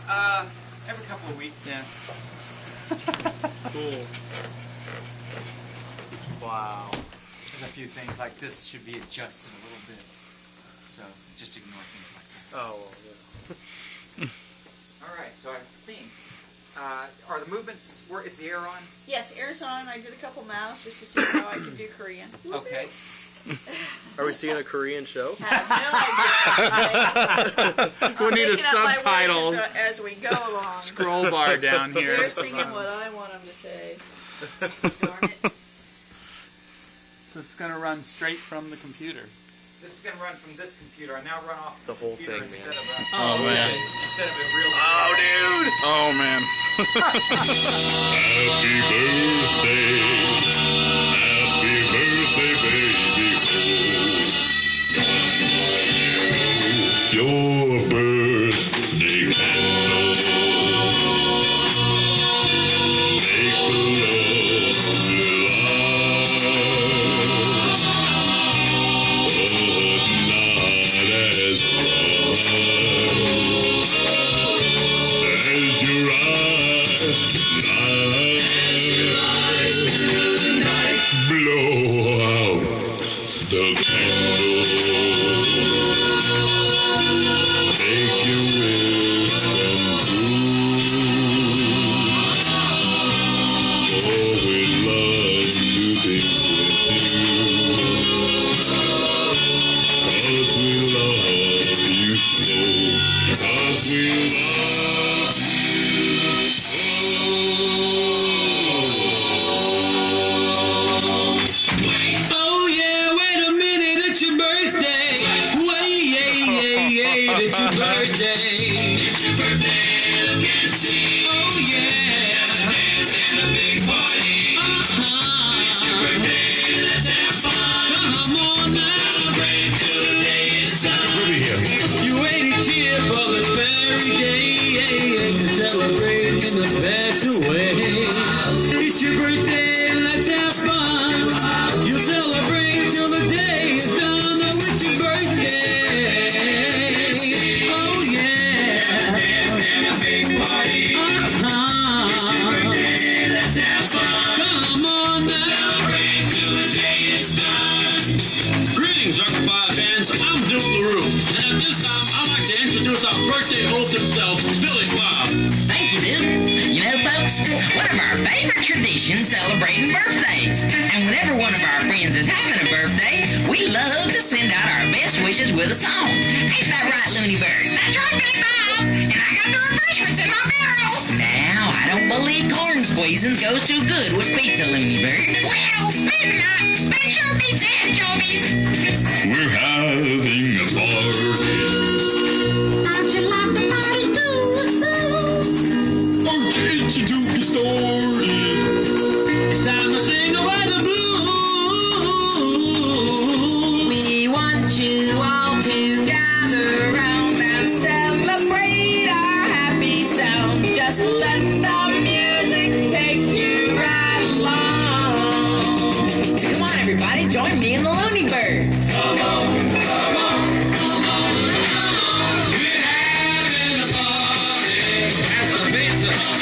Every couple of weeks. Yeah. Cool. Wow. There's a few things like this should be adjusted a little bit. So just ignore things like that. Oh, well, yeah. Alright, so I think, are the movements, is the air on? Yes, air's on. I did a couple mouths just to see how I could do Korean. Okay. Are we seeing a Korean show? Have no idea. We'll need a Making up my subtitle. words as we go along. Scroll bar down here. They're singing what I want them to say. Darn it. So it's going to run straight from the computer. This is going to run from this computer. I now run off The whole computer thing, instead man. of Oh, man. instead of a real. Oh, dude. Oh, man. Happy birthday. Happy birthday, baby. Oh, your birthday candle. Make the It's your birthday. It's your birthday. Let's get to see. Oh yeah. Let's dance in a big party. It's your birthday. Let's have fun. Come on now. Celebrate till the day is done. You waited here for this very day to celebrate in a special way. It's your birthday. Let's have fun. You'll celebrate till the day is done. Oh, it's your birthday. Our birthday host himself, Billy Bob. Thank you, Duke. You know, folks, one of our favorite traditions celebrating birthdays. And whenever one of our friends is having a birthday, we love to send out our best wishes with a song. Ain't that right, Looney Bird? That's right, Billy Bob. And I got the refreshments in my barrel. Now, I don't believe corn squeezing goes too good with pizza, Looney Bird. Well, maybe not. But it sure beats anchovies. We're having a party. It's a Dookie story. It's time to sing away the blues. We want you all to gather round and celebrate our happy sound. Just let the music take you right along. So come on, everybody, join me in the Looney Bird. Come on, come on, come on, come on. We're having a party. As the beats are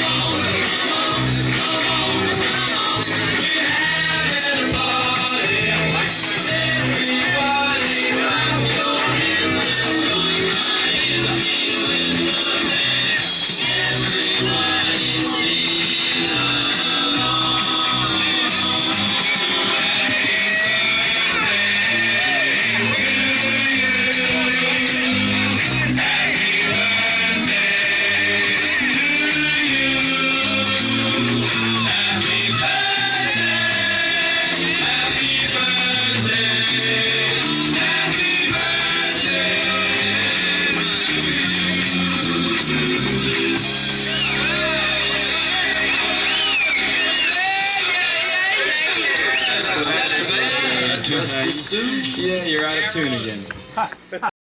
Yeah, you're out of tune again.